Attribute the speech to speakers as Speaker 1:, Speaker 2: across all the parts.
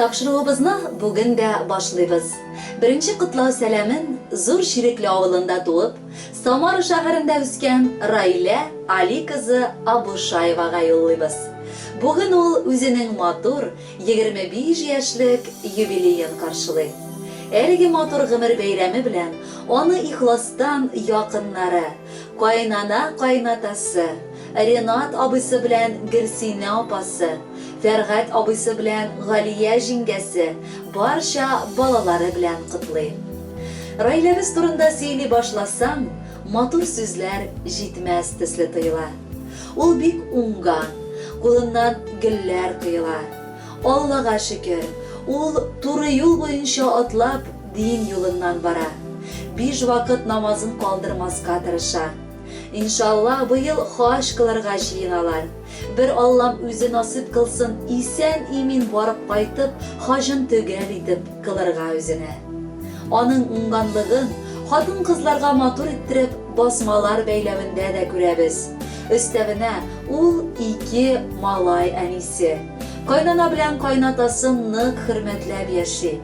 Speaker 1: Тапшыруыбызны бүген дә башлыйбыз. Беренче котлау сәламен зур Ширекле авылында туып, Самара шәһәрендә үскән Раилә Али кызы Абушаевага юллыйбыз. Бүген ул үзенең матур 25 яшьлек юбилеен каршылый. Әлеге матур гомер бәйрәме белән аны ихластан якыннары, кайнана-кайнатасы, Ренат абыйсы белән Гөлсинә апасы, Фәргать абыйсы белән Галия җиңгәсе, барча балалары белән котлый. Раиләбез турында сөйли башласам, матур сүзләр җитмәс төсле тоела. Ул бик уңган, кулыннан гөлләр коела. Аллага шөкер, ул туры юл буенча атлап дин юлыннан бара. 5 вакыт намазын калдырмаска тырыша. Иншалла, быел хаҗ кылырга җыеналар. Бер Аллам үзе насип кылсын, исән имин барып кайтып, хаҗын төгәл итеп кылырга үзенә. Аның уңганлыгын хатын-кызларга матур иттереп басмалар бәйләвендә дә күрәбез. Өстәвенә ул 2 малай әнисе. Кайнана белән кайнатасын нык хөрмәтләп яши.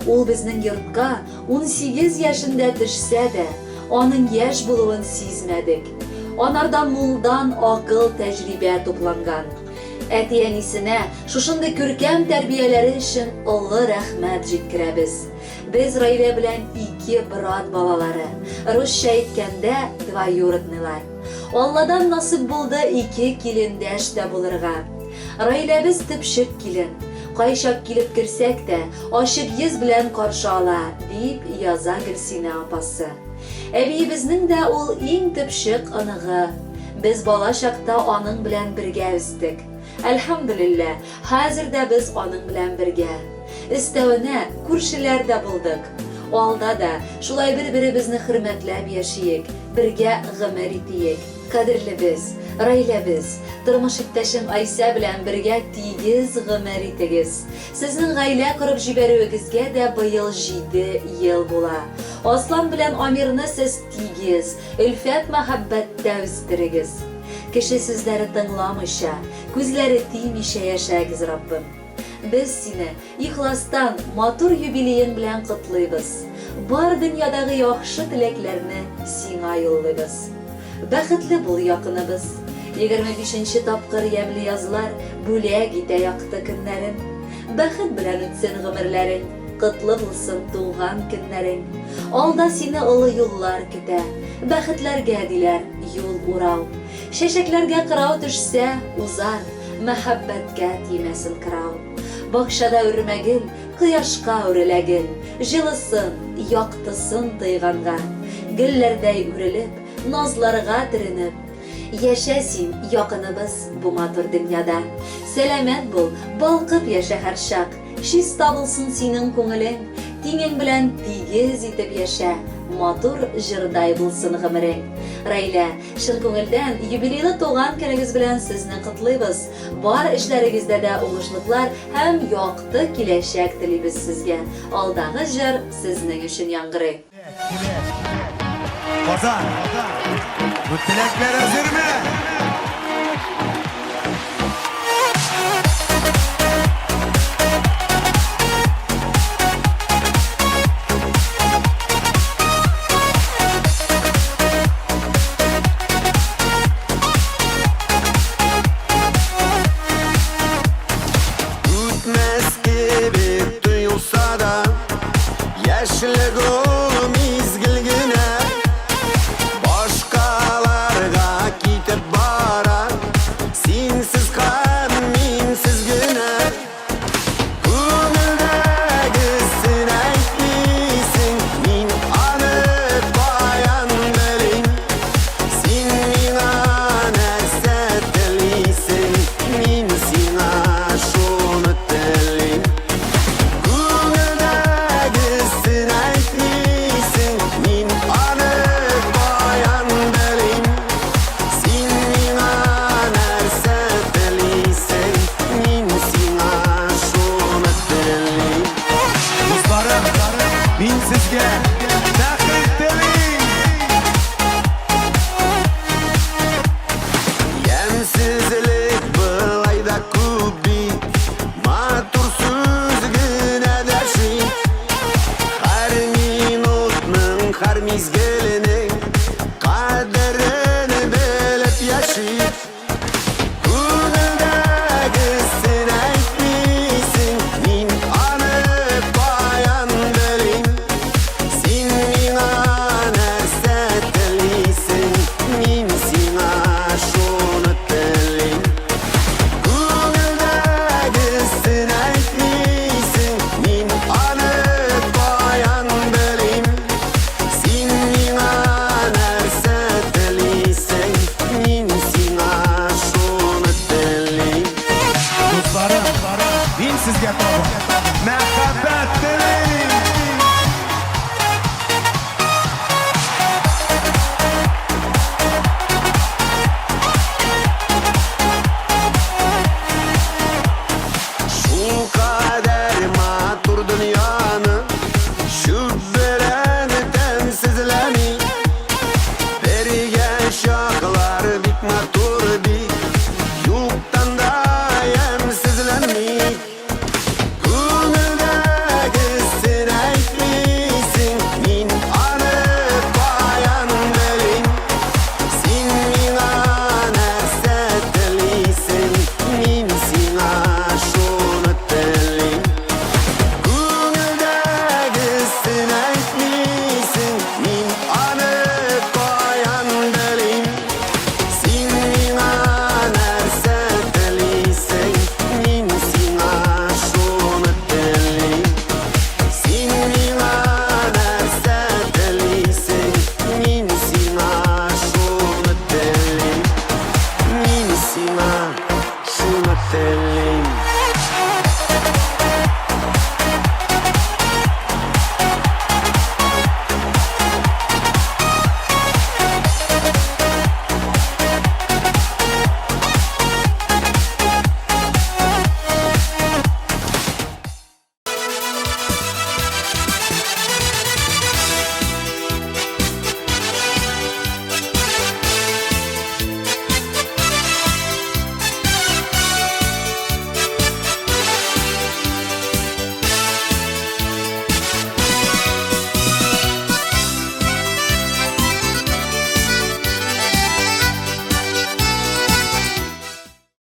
Speaker 1: Ул безнең йортка 18 яшендә төшсә дә, аның яшь булуын сизмәдек. Анардан мулдан акыл, тәҗрибә тупланган. Әти-әнисенә шушындый күркәм тәрбияләре өчен олы рәхмәт җиткерәбез. Без Раилә белән 2 брат балалары, русча әйткәндә двоюродныйлар. Алладан насип булды 2 килендәш тә булырга. Раиләбез төпшек килен. Кайчак килеп керсәк тә, ачык йөз белән каршы ала, дип яза Гөлсинә апасы. Әбиебезнең дә ул иң төпшек оныгы. Без бала чакта аның белән бергә үстек. Әлхәмдүлилләh, хәзер дә без аның белән бергә. Өстәвенә күршеләр дә булдык. Алда да шулай бер-беребезне хөрмәтләп яшиек, бергә гомер итиек. Кадерлебез, Раиләбез, тормыш иптәшем Айса белән бергә тигез гомер итегез. Сезнең гаилә корып җибәрүегезгә дә быел 7 ел була. Аслан белән Амирны сез тигез, үлфәт мәхәббәттә үстерегез. Кеше сүзләре тыңламыйча, күзләре тимичә яшәгез, Раббым. Без сине ихластан матур юбилеен белән котлыйбыз. Бар дөньядагы яхшы теләкләрне сиңа юллыйбыз. Бәхетле бул якыныбыз. 25-нче тапкыр ямьле язлар бүләк итә якты көннәрен. Бәхет белән үтсен гомерләрең, котлы булсын туган көннәрең. Алда сине олы юллар көтә. Бәхетләргә диләр юл урау. Чәчәкләргә кырау төшсә узар, мәхәббәткә тимәсен кырау. Бакчада үрмәгел, кояшка үреләгел, җылысын, яктысын тыйганга. Гөлләрдәй үрелеп, назларга төренеп. Яшә син, якыныбыз, бу матур дөньяда. Сәламәт бул, балкып яшә һәр чак. Чиста булсын синең күңелең, тиңең белән тигез итеп яшә. Матур җырдай булсын гомерең. Раилә, чын күңелдән юбилейлы туган көнегез белән сезне котлыйбыз. Бар эшләрегездә дә уңышлыклар һәм якты киләчәк телибез сезгә. Алдагы җыр сезнең өчен яңгырый.
Speaker 2: Kozan, bu tilekler hazır mı?